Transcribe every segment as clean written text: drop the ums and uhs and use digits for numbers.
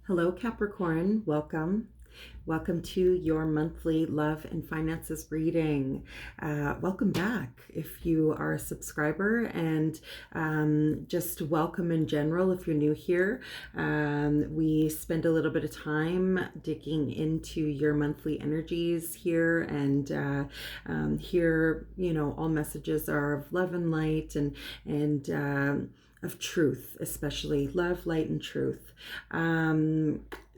Hello, Capricorn. Welcome. Welcome to your monthly love and finances reading. Welcome back if you are a subscriber, and just welcome in general if you're new here. We spend a little bit of time digging into your monthly energies here, and here, all messages are of love and light and of truth, especially love, light, and truth.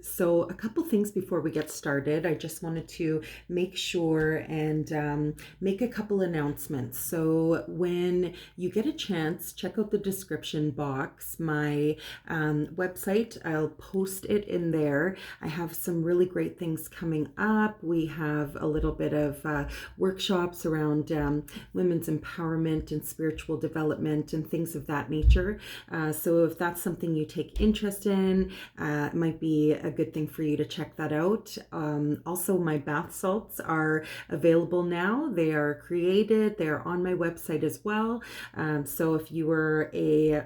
So a couple things before we get started. I just wanted to make sure and make a couple announcements. So when you get a chance, check out the description box. My website, I'll post it in there. I have some really great things coming up. We have a little bit of workshops around women's empowerment and spiritual development and things of that nature. So if that's something you take interest in, it might be a good thing for you to check that out. Also, my bath salts are available now. They are created. They are on my website as well. So if you were a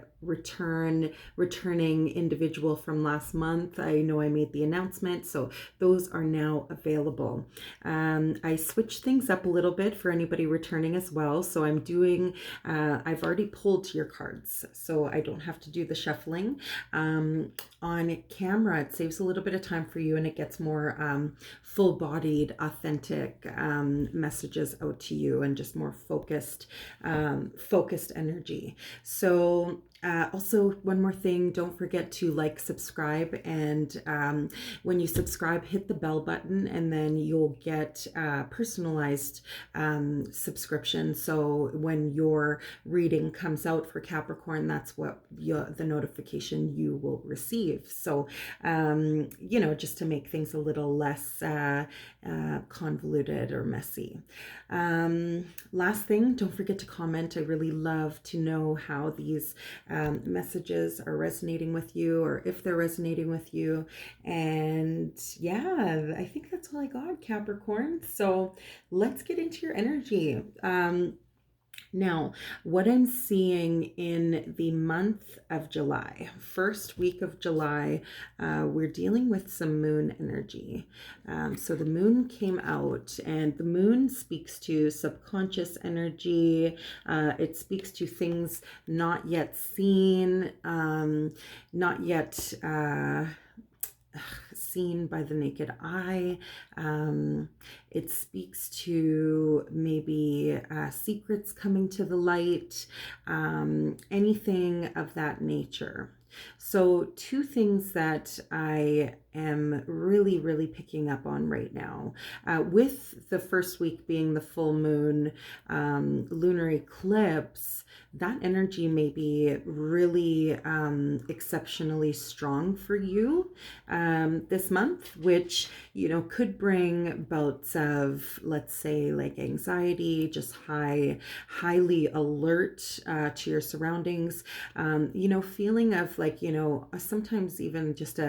returning individual from last month, I know I made the announcement, so those are now available. I switched things up a little bit for anybody returning as well. So I'm doing, I've already pulled your cards, so I don't have to do the shuffling. On camera, it saves a little bit of time for you, and it gets more full-bodied, authentic messages out to you, and just more focused energy. So also, one more thing, don't forget to like, subscribe, and when you subscribe, hit the bell button, and then you'll get personalized subscription. So when your reading comes out for Capricorn, that's what the notification you will receive. So, just to make things a little less convoluted or messy. Last thing, don't forget to comment. I really love to know how these messages are resonating with you, or if they're resonating with you. And yeah, I think that's all I got, Capricorn. So let's get into your energy. Now, what I'm seeing in the month of July, first week of July, we're dealing with some moon energy. So the moon came out, and the moon speaks to subconscious energy. It speaks to things not yet seen, not yet seen by the naked eye. It speaks to maybe secrets coming to the light, anything of that nature. So two things that I am really, really picking up on right now, with the first week being the full moon lunar eclipse, that energy may be really exceptionally strong for you this month, which, could bring bouts of, let's say, like anxiety, just highly alert to your surroundings, feeling of like, sometimes even just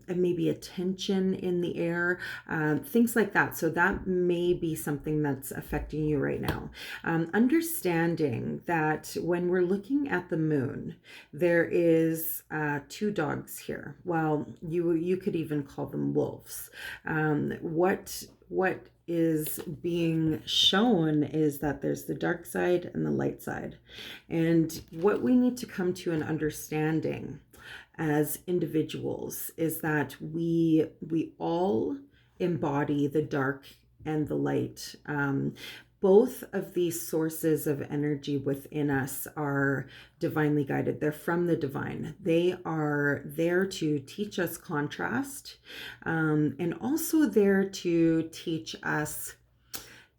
maybe a tension in the air, things like that. So that may be something that's affecting you right now. Understanding that when we're looking at the moon, there is two dogs here. Well, you could even call them wolves. What is being shown is that there's the dark side and the light side. And what we need to come to an understanding as individuals is that we all embody the dark and the light. Both of these sources of energy within us are divinely guided. They're from the divine. They are there to teach us contrast, and also there to teach us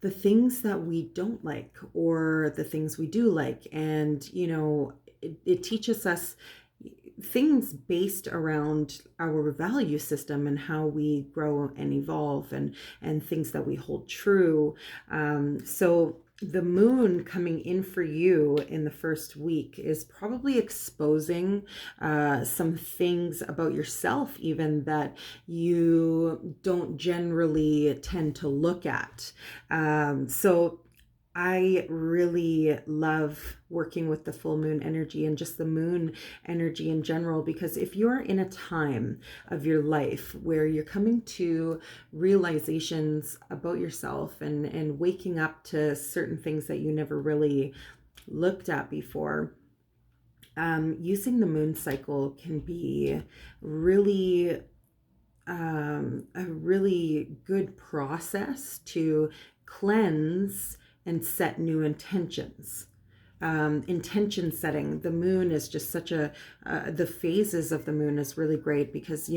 the things that we don't like or the things we do like. And, it teaches us things based around our value system and how we grow and evolve, and things that we hold true. So the moon coming in for you in the first week is probably exposing some things about yourself even that you don't generally tend to look at. So I really love working with the full moon energy and just the moon energy in general, because if you're in a time of your life where you're coming to realizations about yourself and waking up to certain things that you never really looked at before, using the moon cycle can be really a really good process to cleanse and set new intentions. Intention setting. The moon is just such the phases of the moon is really great, because,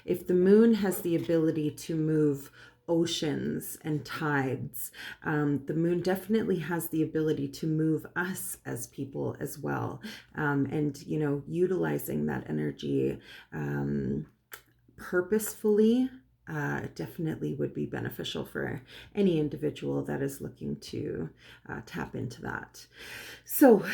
if the moon has the ability to move oceans and tides, the moon definitely has the ability to move us as people as well. And, utilizing that energy purposefully definitely would be beneficial for any individual that is looking to tap into that. So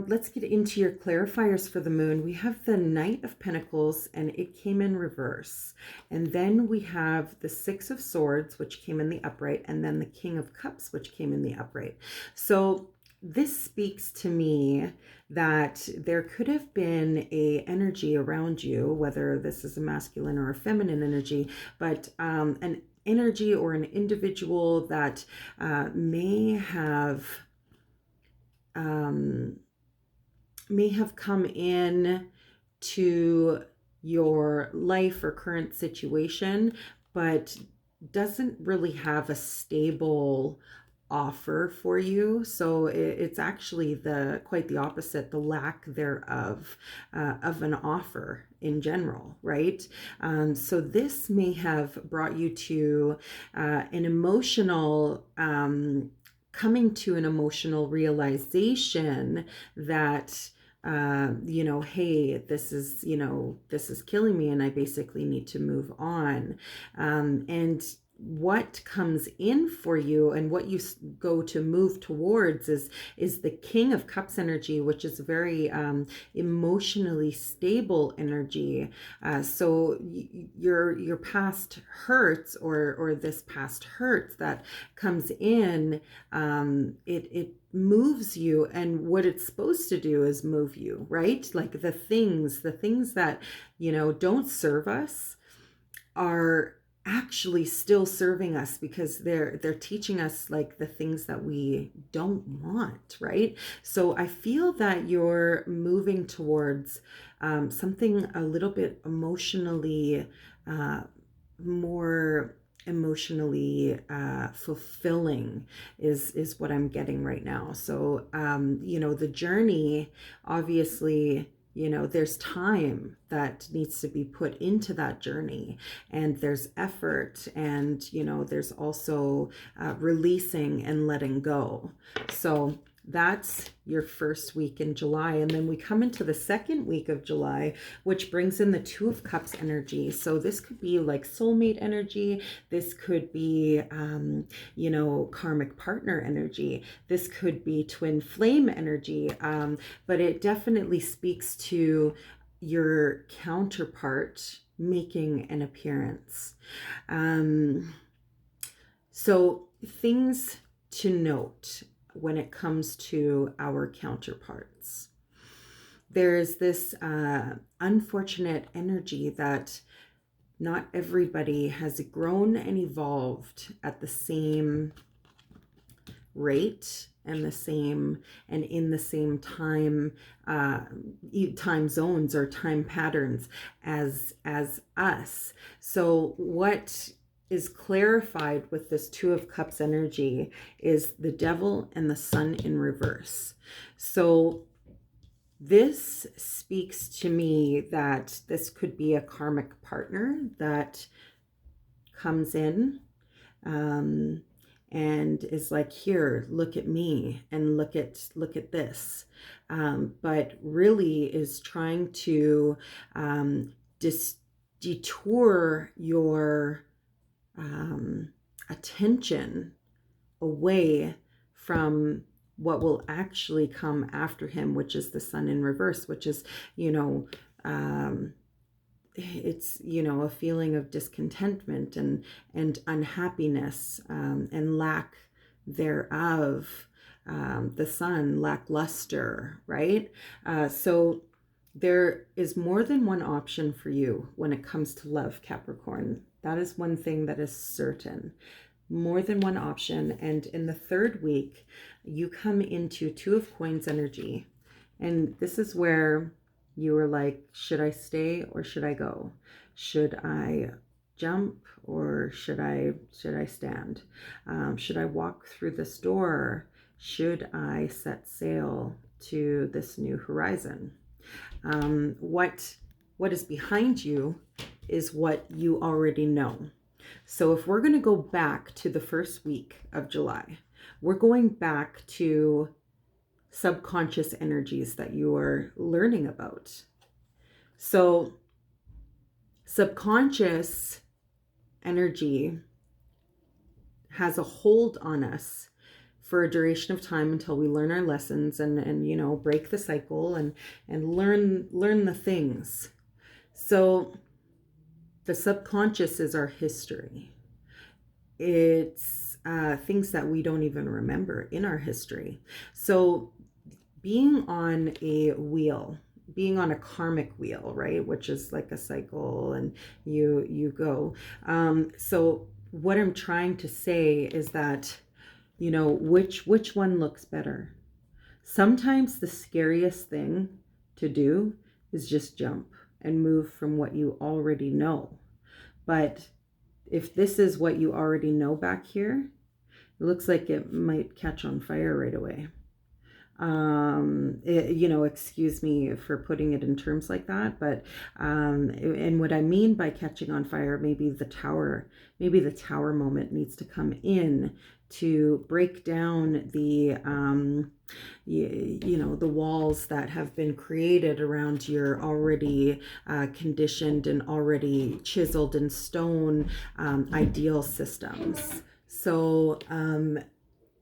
let's get into your clarifiers for the moon. We have the Knight of Pentacles, and it came in reverse. And then we have the Six of Swords, which came in the upright, and then the King of Cups, which came in the upright. So this speaks to me that there could have been a energy around you, whether this is a masculine or a feminine energy, but an energy or an individual that may have come in to your life or current situation, but doesn't really have a stable offer for you. So it's actually quite the opposite, the lack thereof of an offer in general, right? So this may have brought you to an emotional coming to an emotional realization that hey, this is killing me, and I basically need to move on. And what comes in for you and what you go to move towards is the King of Cups energy, which is very emotionally stable energy. So your past hurts, or this past hurt that comes in, it moves you, and what it's supposed to do is move you, right? Like the things that don't serve us are actually still serving us, because they're teaching us like the things that we don't want, right? So I feel that you're moving towards something a little bit emotionally more emotionally fulfilling is what I'm getting right now. So the journey, obviously, there's time that needs to be put into that journey, and there's effort, and there's also releasing and letting go. So that's your first week in July. And then we come into the second week of July, which brings in the Two of Cups energy. So this could be like soulmate energy. This could be, karmic partner energy. This could be twin flame energy. But it definitely speaks to your counterpart making an appearance. So things to note when it comes to our counterparts. There's this unfortunate energy that not everybody has grown and evolved at the same rate and in the same time zones or time patterns as us. So what is clarified with this Two of Cups energy is the Devil and the Sun in reverse. So this speaks to me that this could be a karmic partner that comes in and is like, here, look at me, and look at this, but really is trying to detour your attention away from what will actually come after him, which is the Sun in reverse, which is, it's, a feeling of discontentment and unhappiness and lack thereof. the sun, lackluster, right? So there is more than one option for you when it comes to love, Capricorn. That is one thing that is certain. More than one option. And in the third week, you come into Two of Coins energy. And this is where you were like, should I stay or should I go? Should I jump or should I stand? Should I walk through this door? Should I set sail to this new horizon? What is behind you is what you already know. So if we're going to go back to the first week of July, we're going back to subconscious energies that you are learning about. So subconscious energy has a hold on us for a duration of time until we learn our lessons and you know, break the cycle and learn the things. So the subconscious is our history. It's things that we don't even remember in our history. So being on a wheel, being on a karmic wheel, right, which is like a cycle and you go. So what I'm trying to say is that, you know, which one looks better? Sometimes the scariest thing to do is just jump and move from what you already know. But if this is what you already know back here, it looks like it might catch on fire right away. You know, excuse me for putting it in terms like that, but and what I mean by catching on fire, maybe the tower moment needs to come in to break down the you know, the walls that have been created around your already conditioned and already chiseled in stone ideal systems. So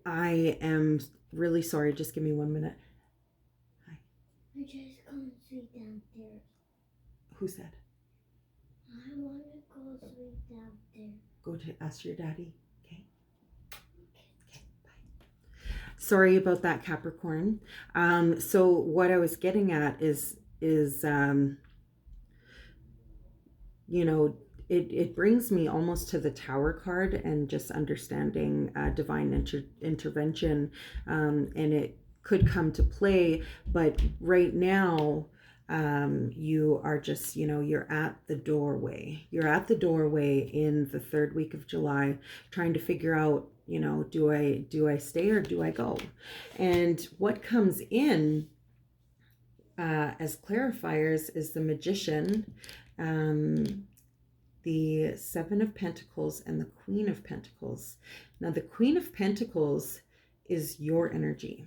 I am really sorry. Just give me 1 minute. Hi. I just can't sleep downstairs. Who said? I want to go sleep downstairs. Go to ask your daddy. Okay. Okay. Bye. Sorry about that, Capricorn. So what I was getting at is you know, it brings me almost to the Tower card and just understanding divine intervention, and it could come to play. But right now, you are just, you know, you're at the doorway. You're at the doorway in the third week of July, trying to figure out, you know, do I stay or do I go? And what comes in as clarifiers is the Magician, the Seven of Pentacles, and the Queen of Pentacles. Now, the Queen of Pentacles is your energy.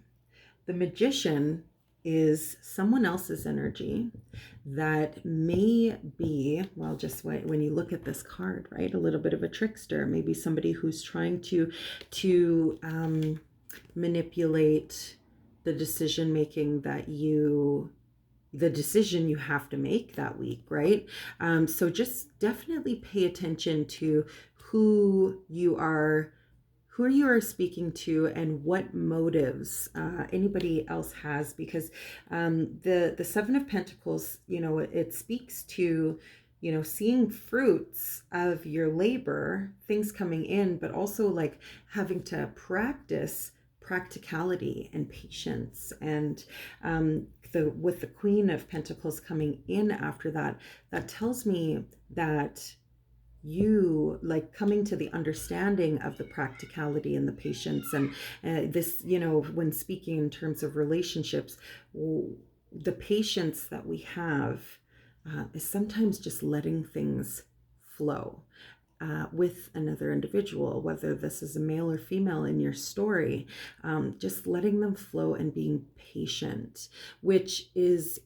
The Magician is someone else's energy that may be, well, just when you look at this card, right, a little bit of a trickster, maybe somebody who's trying to manipulate the decision making that the decision you have to make that week, right? So just definitely pay attention to who you are speaking to and what motives anybody else has, because the Seven of Pentacles, you know, it speaks to, you know, seeing fruits of your labor, things coming in, but also like having to practice practicality and patience. And with the Queen of Pentacles coming in after that, that tells me that you like coming to the understanding of the practicality and the patience. And this, you know, when speaking in terms of relationships, the patience that we have is sometimes just letting things flow with another individual, whether this is a male or female in your story, just letting them flow and being patient, which is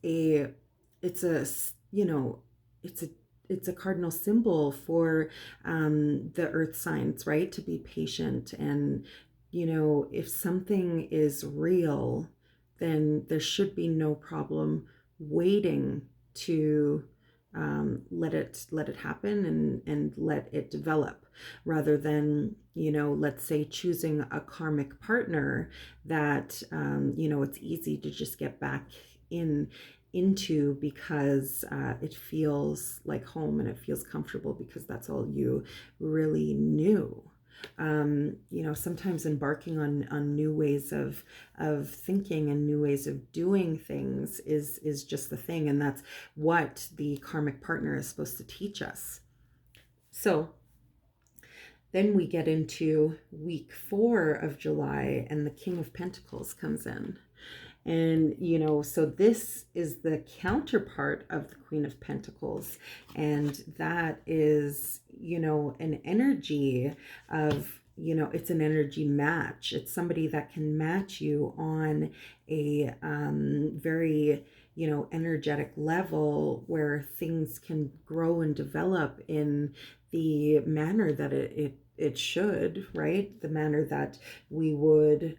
it's a cardinal symbol for the earth signs, right? To be patient. And, you know, if something is real, then there should be no problem waiting to let it happen and let it develop, rather than, let's say, choosing a karmic partner that, it's easy to just get back in into because it feels like home and it feels comfortable because that's all you really knew. Sometimes embarking on new ways of thinking and new ways of doing things is just the thing, and that's what the karmic partner is supposed to teach us. So then we get into week 4 of July, and the King of Pentacles comes in. And, so this is the counterpart of the Queen of Pentacles. And that is, an energy of, it's an energy match. It's somebody that can match you on a very, energetic level where things can grow and develop in the manner that it should, right? The manner that we would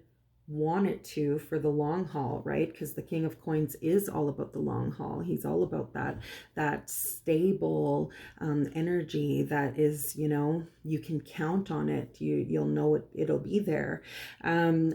want it to for the long haul, right? Because the King of Coins is all about the long haul. He's all about that stable energy that is, you can count on it. You'll know it'll be there.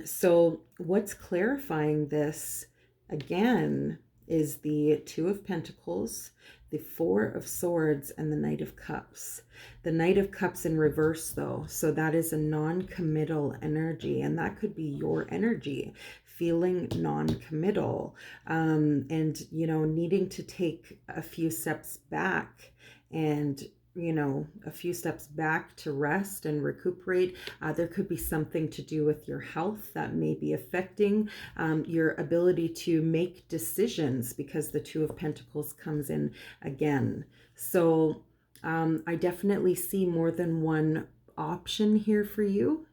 So what's clarifying this again is the Two of Pentacles, the Four of Swords, and the Knight of Cups. The Knight of Cups in reverse, though, so that is a non-committal energy, and that could be your energy, feeling non-committal, and needing to take a few steps back and a few steps back to rest and recuperate. There could be something to do with your health that may be affecting your ability to make decisions, because the Two of Pentacles comes in again. So I definitely see more than one option here for you.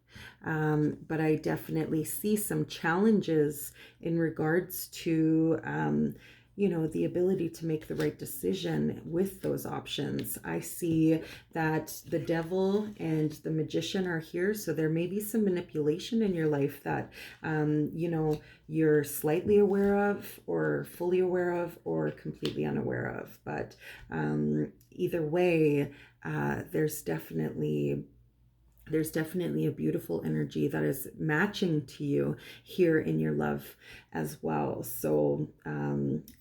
But I definitely see some challenges in regards to the ability to make the right decision with those options. I see that the Devil and the Magician are here, so there may be some manipulation in your life that you're slightly aware of, or fully aware of, or completely unaware of. But either way, there's definitely a beautiful energy that is matching to you here in your love as well. So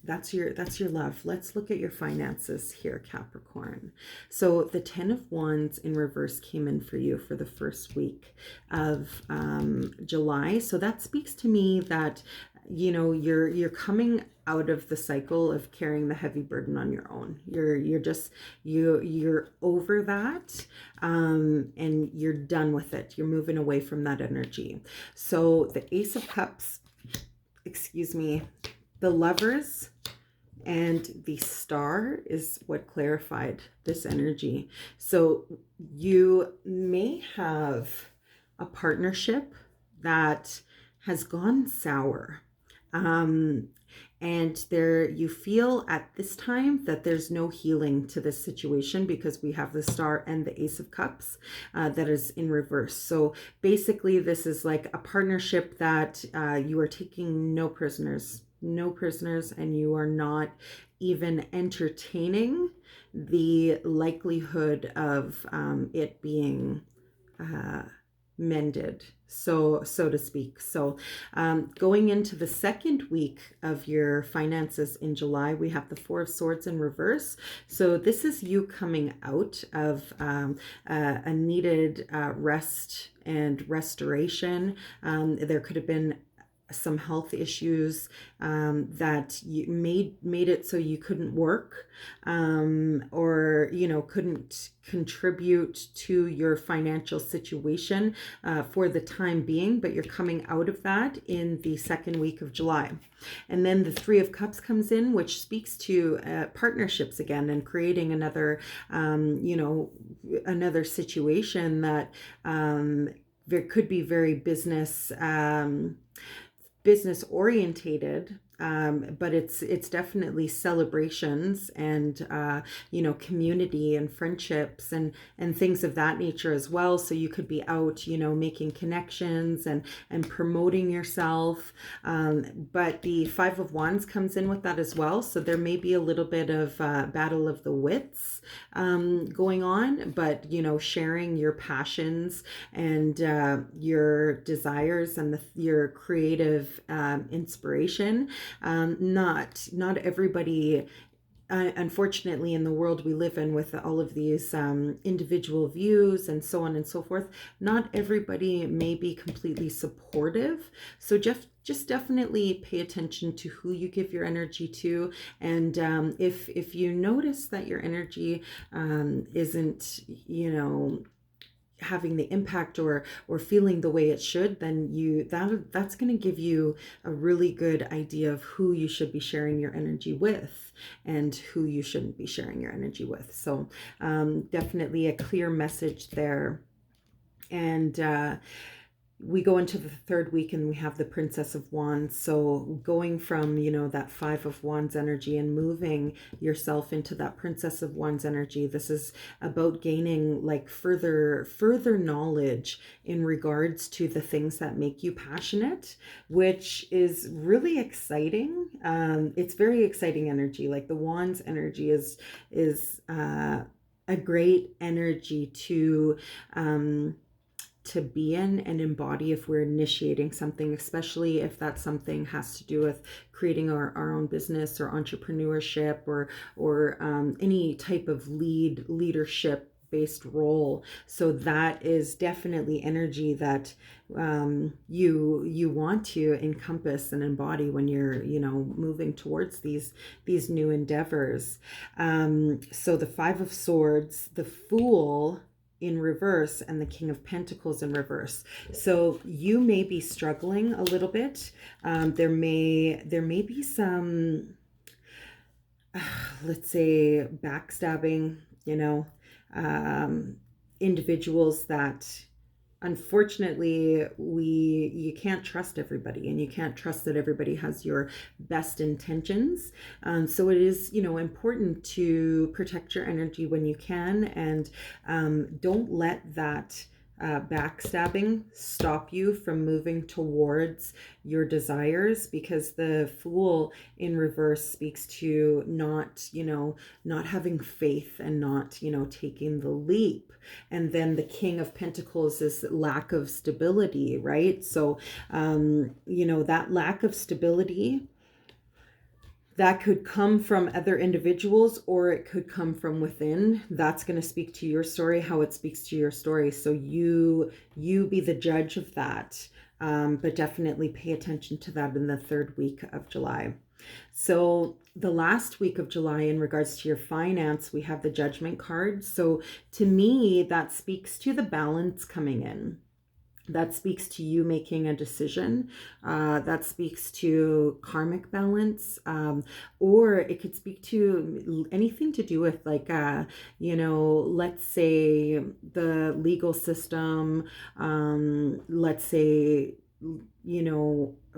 that's your love. Let's look at your finances here, Capricorn. So the 10 of Wands in reverse came in for you for the first week of July. So that speaks to me that you're coming out of the cycle of carrying the heavy burden on your own. You're over that, and you're done with it. You're moving away from that energy. So the Ace of Cups, the Lovers and the Star is what clarified this energy. So you may have a partnership that has gone sour. And you feel at this time that there's no healing to this situation, because we have the Star and the Ace of Cups that is in reverse. So basically this is like a partnership that you are taking no prisoners, and you are not even entertaining the likelihood of it being mended, so to speak. So going into the second week of your finances in July, we have the Four of Swords in reverse. So this is you coming out of a needed rest and restoration. There could have been some health issues that you made it so you couldn't work, or couldn't contribute to your financial situation for the time being, but you're coming out of that in the second week of July. And then the Three of Cups comes in, which speaks to partnerships again, and creating another another situation that there could be very business orientated, but it's definitely celebrations and community and friendships and things of that nature as well. So you could be out, making connections and promoting yourself. But the Five of Wands comes in with that as well. So there may be a little bit of battle of the wits going on, but sharing your passions and your desires and your creative inspiration. Not everybody, unfortunately, in the world we live in with all of these individual views and so on and so forth, not everybody may be completely supportive. So just definitely pay attention to who you give your energy to, and if you notice that your energy isn't having the impact or feeling the way it should, then that's going to give you a really good idea of who you should be sharing your energy with and who you shouldn't be sharing your energy with. So definitely a clear message there. And we go into the third week and we have the Princess of Wands. So going from, that Five of Wands energy and moving yourself into that Princess of Wands energy, this is about gaining like further knowledge in regards to the things that make you passionate, which is really exciting. It's very exciting energy. Like the Wands energy is a great energy to be in and embody if we're initiating something, especially if that something has to do with creating our own business or entrepreneurship or any type of leadership based role. So that is definitely energy that you want to encompass and embody when you're moving towards these new endeavors. So the Five of Swords, the Fool in reverse, and the King of Pentacles in reverse. So you may be struggling a little bit. There may be some let's say backstabbing, individuals that unfortunately you can't trust everybody, and you can't trust that everybody has your best intentions. So it is important to protect your energy when you can, and don't let that backstabbing stop you from moving towards your desires, because the Fool in reverse speaks to not having faith and not taking the leap. And then the King of Pentacles is lack of stability, right? So that lack of stability, that could come from other individuals or it could come from within. That's going to speak to your story, how it speaks to your story. So you be the judge of that. But definitely pay attention to that in the third week of July. So the last week of July, in regards to your finance, we have the Judgment card. So to me, that speaks to the balance coming in. That speaks to you making a decision. That speaks to karmic balance, or it could speak to anything to do with let's say the legal system. Let's say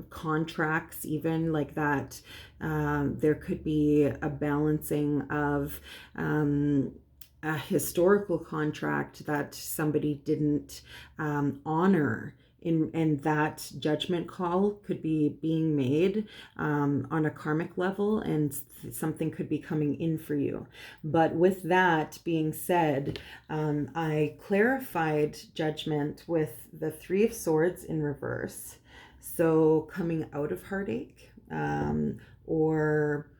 contracts, even like that. There could be a balancing of a historical contract that somebody didn't honor, and that judgment call could be being made on a karmic level, and something could be coming in for you. But with that being said, I clarified judgment with the Three of Swords in reverse. So coming out of heartache, or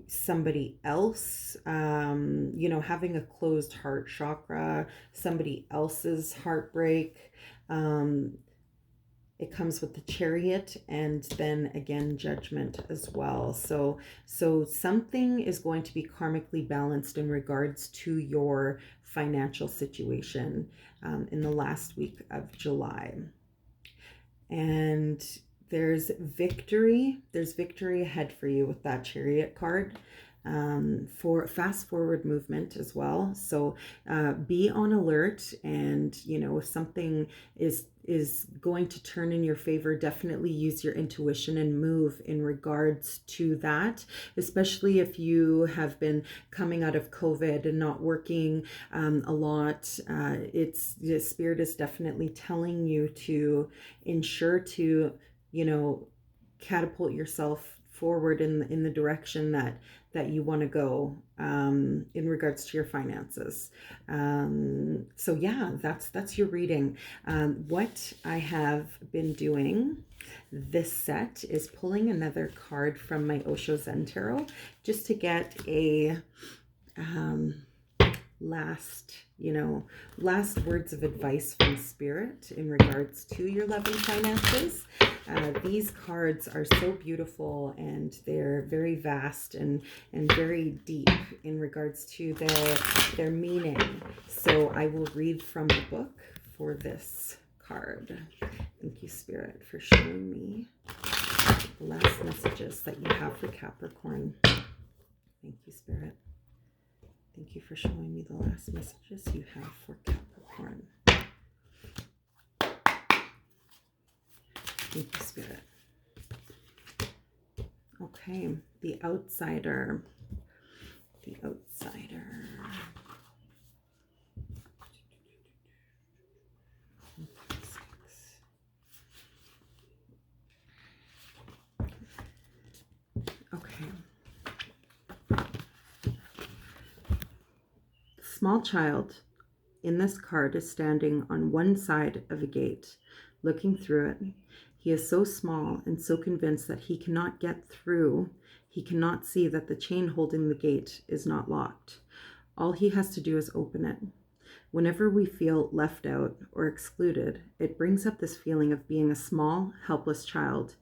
somebody else, having a closed heart chakra, somebody else's heartbreak. It comes with the Chariot, and then again Judgment as well. So something is going to be karmically balanced in regards to your financial situation in the last week of July. And there's victory ahead for you with that Chariot card. for fast forward movement as well. So be on alert, and if something is going to turn in your favor, definitely use your intuition and move in regards to that, especially if you have been coming out of COVID and not working a lot. The spirit is definitely telling you to ensure to catapult yourself forward in the direction that you want to go in regards to your finances. So yeah, that's your reading. What I have been doing this set is pulling another card from my Osho Zen Tarot, just to get a last words of advice from spirit in regards to your love and finances. These cards are so beautiful, and they're very vast and very deep in regards to their meaning. So I will read from the book for this card. Thank you, Spirit, for showing me the last messages that you have for Capricorn. Thank you, Spirit. Thank you for showing me the last messages you have for Capricorn. Thank you, Spirit. Okay, the outsider. The outsider. Okay. Small child in this card is standing on one side of a gate, looking through it. He is so small and so convinced that he cannot get through. He cannot see that the chain holding the gate is not locked. All he has to do is open it. Whenever we feel left out or excluded, it brings up this feeling of being a small, helpless child.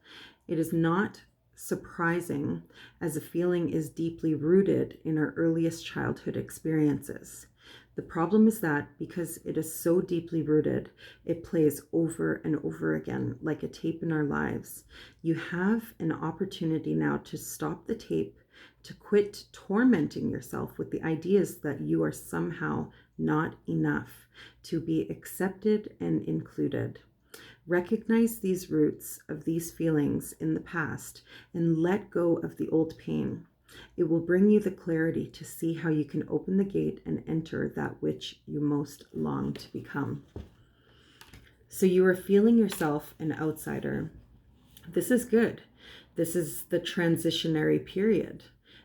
It is not surprising, as the feeling is deeply rooted in our earliest childhood experiences. The problem is that because it is so deeply rooted, it plays over and over again like a tape in our lives. You have an opportunity now to stop the tape, to quit tormenting yourself with the ideas that you are somehow not enough, to be accepted and included. Recognize these roots of these feelings in the past and let go of the old pain. It will bring you the clarity to see how you can open the gate and enter that which you most long to become. So you are feeling yourself an outsider. This is good. This is the transitionary period.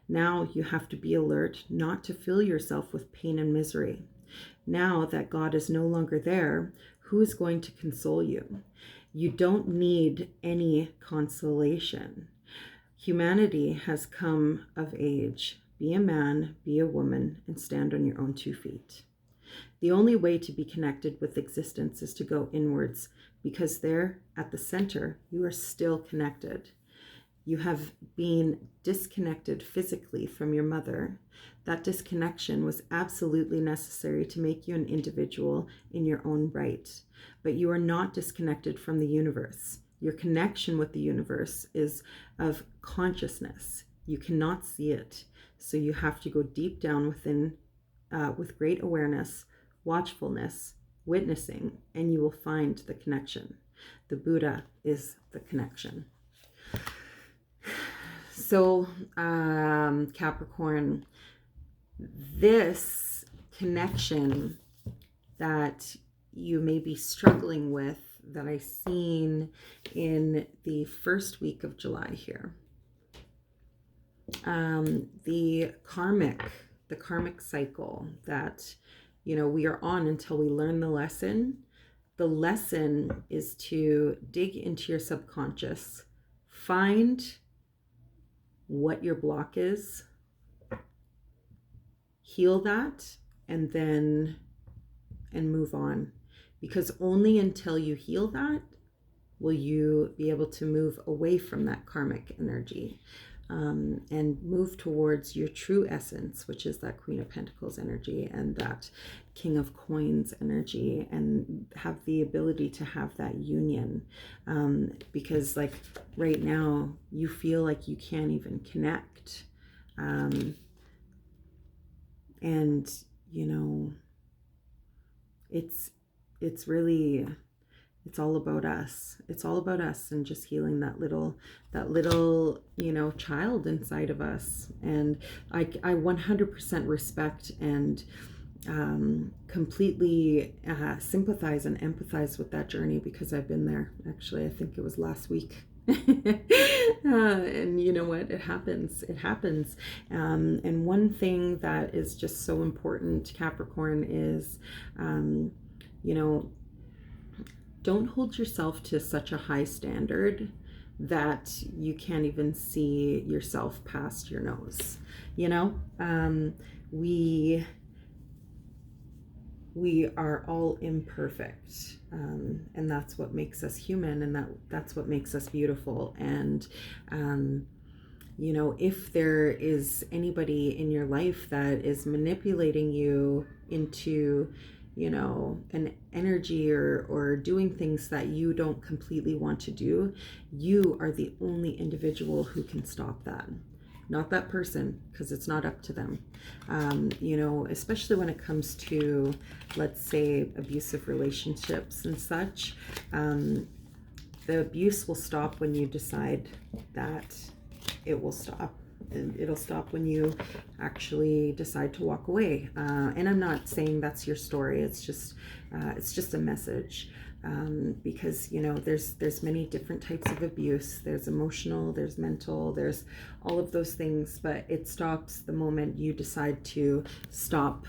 Now you have to be alert not to fill yourself with pain and misery. Now that God is no longer there, who is going to console you? You don't need any consolation. Humanity has come of age. Be a man, be a woman, and stand on your own 2 feet. The only way to be connected with existence is to go inwards, because there, at the center, you are still connected. You have been disconnected physically from your mother. That disconnection was absolutely necessary to make you an individual in your own right. But you are not disconnected from the universe. Your connection with the universe is of consciousness. You cannot see it. So you have to go deep down within with great awareness, watchfulness, witnessing, and you will find the connection. The Buddha is the connection. So, Capricorn, this connection that you may be struggling with, that I seen in the first week of July here, the karmic cycle that we are on until we learn the lesson. The lesson is to dig into your subconscious, find what your block is, heal that, and move on. Because only until you heal that will you be able to move away from that karmic energy and move towards your true essence, which is that Queen of Pentacles energy and that King of Coins energy, and have the ability to have that union. Because like right now, you feel like you can't even connect. And, you know, it's really, it's all about us. It's all about us and just healing that little, you know, child inside of us. And I 100% respect and completely sympathize and empathize with that journey, because I've been there. Actually, I think it was last week. And you know what? It happens. It happens. And one thing that is just so important, Capricorn, is, you know, don't hold yourself to such a high standard that you can't even see yourself past your nose. You know, we are all imperfect, and that's what makes us human, and that's what makes us beautiful. And you know, if there is anybody in your life that is manipulating you into, you know, an energy or doing things that you don't completely want to do, you are the only individual who can stop that, not that person, because it's not up to them. You know, especially when it comes to, let's say, abusive relationships and such. The abuse will stop when you decide that it will stop. And it'll stop when you actually decide to walk away. And I'm not saying that's your story. It's just a message. Because, you know, there's many different types of abuse. There's emotional, there's mental, there's all of those things, but it stops the moment you decide to stop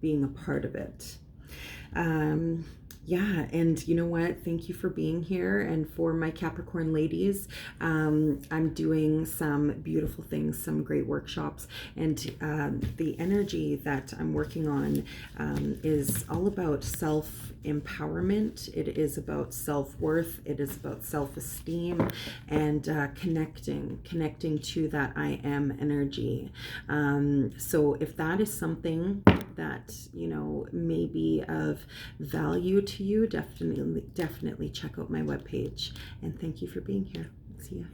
being a part of it. Yeah, and you know what? Thank you for being here. And for my Capricorn ladies, I'm doing some beautiful things, some great workshops, and the energy that I'm working on is all about self-empowerment. It is about self-worth. It is about self-esteem, and connecting to that I am energy. So if that is something that, you know, may be of value to you, definitely check out my webpage. And thank you for being here. See ya.